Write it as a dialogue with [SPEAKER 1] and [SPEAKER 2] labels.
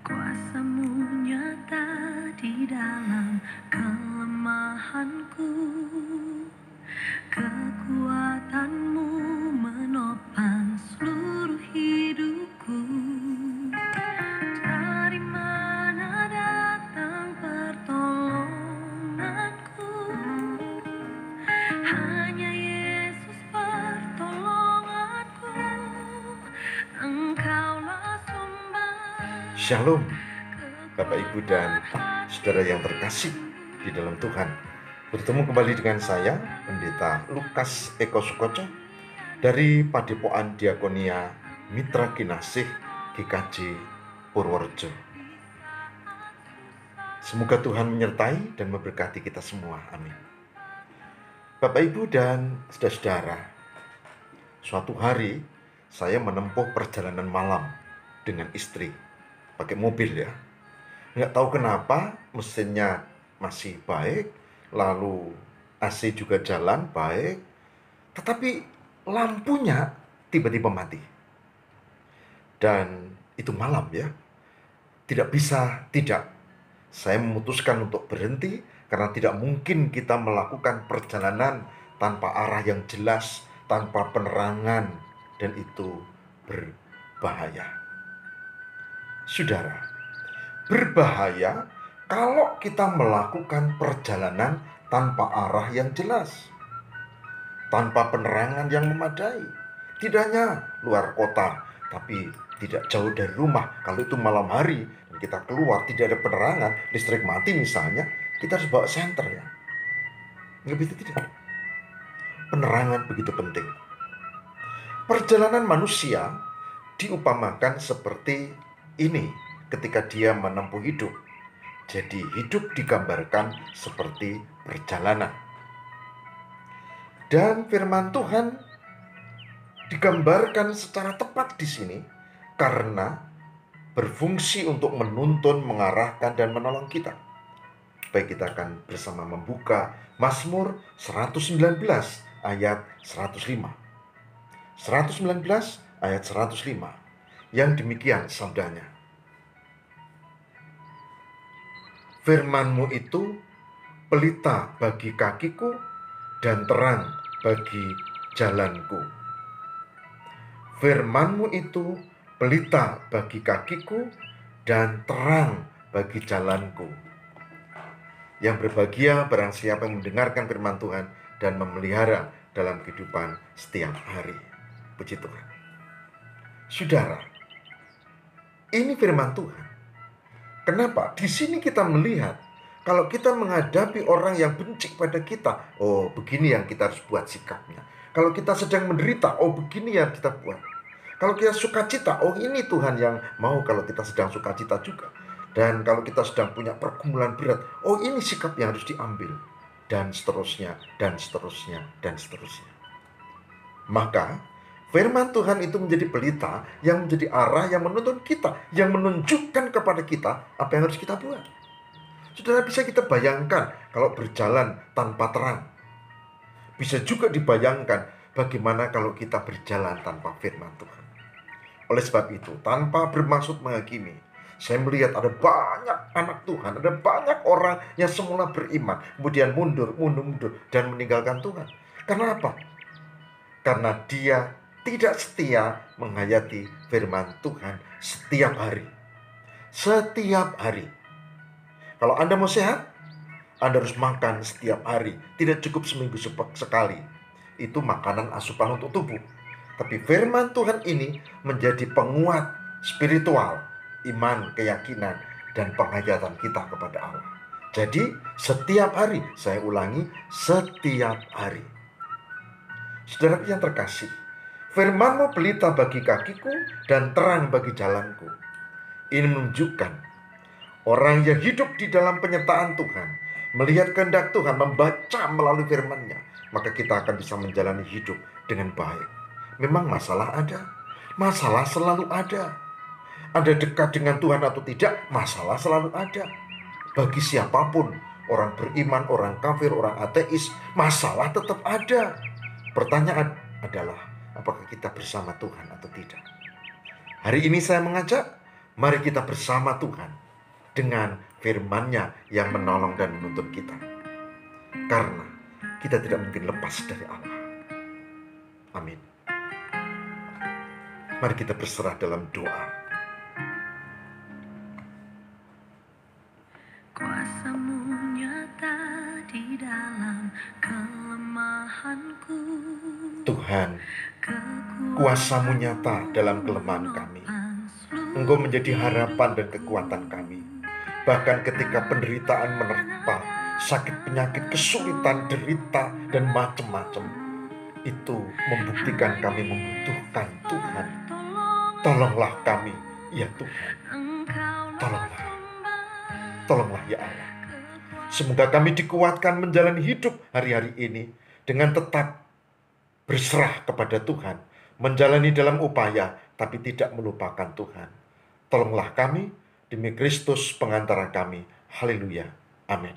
[SPEAKER 1] Kuasamu nyata di dalam kelemahanku, kekuatanmu menopang seluruh hidupku. Dari mana datang pertolonganku? Hanya Yesus pertolonganku. Engkaulah sumber.
[SPEAKER 2] Shalom, Bapak, Ibu, dan saudara yang terkasih di dalam Tuhan. Bertemu kembali dengan saya, Pendeta Lukas Eko Sukoco, dari Padepokan Diakonia Mitra Kinasih GKJ Purworejo. Semoga Tuhan menyertai dan memberkati kita semua. Amin. Bapak, Ibu, dan saudara-saudara, suatu hari saya menempuh perjalanan malam dengan istri, pakai mobil ya. Nggak tahu kenapa mesinnya masih baik, lalu AC juga jalan baik, tetapi lampunya tiba-tiba mati. Dan itu malam ya, tidak bisa tidak. Saya memutuskan untuk berhenti karena tidak mungkin kita melakukan perjalanan tanpa arah yang jelas, tanpa penerangan, dan itu berbahaya. Saudara, berbahaya kalau kita melakukan perjalanan tanpa arah yang jelas, tanpa penerangan yang memadai. Tidak hanya luar kota, tapi tidak jauh dari rumah. Kalau itu malam hari dan kita keluar tidak ada penerangan, listrik mati misalnya, kita harus bawa senter ya. Nggak bisa tidak. Penerangan begitu penting. Perjalanan manusia diupamakan seperti ini ketika dia menempuh hidup. Jadi hidup digambarkan seperti perjalanan. Dan firman Tuhan digambarkan secara tepat di sini karena berfungsi untuk menuntun, mengarahkan, dan menolong kita. Baik, kita akan bersama membuka Mazmur 119 ayat 105. 119 ayat 105. Yang demikian sabdanya. Firman-Mu itu pelita bagi kakiku dan terang bagi jalanku. Firman-Mu itu pelita bagi kakiku dan terang bagi jalanku. Yang berbahagia barang siapa yang mendengarkan firman Tuhan dan memelihara dalam kehidupan setiap hari. Puji Tuhan. Saudara, ini firman Tuhan. Kenapa? Di sini kita melihat kalau kita menghadapi orang yang benci pada kita, oh begini yang kita harus buat sikapnya. Kalau kita sedang menderita, oh begini yang kita buat. Kalau kita sukacita, oh ini Tuhan yang mau kalau kita sedang sukacita juga. Dan kalau kita sedang punya pergumulan berat, oh ini sikap yang harus diambil. Dan seterusnya, dan seterusnya, dan seterusnya. Maka firman Tuhan itu menjadi pelita yang menjadi arah yang menuntun kita, yang menunjukkan kepada kita apa yang harus kita buat. Saudara, bisa kita bayangkan kalau berjalan tanpa terang. Bisa juga dibayangkan bagaimana kalau kita berjalan tanpa firman Tuhan. Oleh sebab itu, tanpa bermaksud menghakimi, saya melihat ada banyak anak Tuhan, ada banyak orang yang semula beriman, kemudian mundur, dan meninggalkan Tuhan. Karena apa? Karena dia tidak setia menghayati firman Tuhan setiap hari. Setiap hari. Kalau Anda mau sehat, Anda harus makan setiap hari. Tidak cukup seminggu sekali. Itu makanan asupan untuk tubuh. Tapi firman Tuhan ini menjadi penguat spiritual, iman, keyakinan, dan penghayatan kita kepada Allah. Jadi setiap hari, saya ulangi, setiap hari. Saudara yang terkasih, firman-Mu pelita bagi kakiku dan terang bagi jalanku. Ini menunjukkan orang yang hidup di dalam penyertaan Tuhan, melihat kehendak Tuhan, membaca melalui firman-Nya, maka kita akan bisa menjalani hidup dengan baik. Memang masalah ada, masalah selalu ada. Anda dekat dengan Tuhan atau tidak, masalah selalu ada. Bagi siapapun, orang beriman, orang kafir, orang ateis, masalah tetap ada. Pertanyaan adalah, apakah kita bersama Tuhan atau tidak? Hari ini saya mengajak, Mari kita bersama Tuhan dengan firman-Nya yang menolong dan menuntun kita. Karena kita tidak mungkin lepas dari Allah. Amin. Mari kita berserah dalam doa.
[SPEAKER 1] Kuasa-Mu nyata di dalam kelemahanku.
[SPEAKER 2] Tuhan, kuasa-Mu nyata dalam kelemahan kami. Engkau menjadi harapan dan kekuatan kami. Bahkan ketika penderitaan menerpa, sakit penyakit, kesulitan, derita, dan macam-macam, itu membuktikan kami membutuhkan Tuhan. Tolonglah kami, ya Tuhan. Tolonglah. Tolonglah ya Allah. Semoga kami dikuatkan menjalani hidup hari-hari ini dengan tetap berserah kepada Tuhan, menjalani dalam upaya tapi tidak melupakan Tuhan. Tolonglah kami demi Kristus pengantara kami. Haleluya. Amin.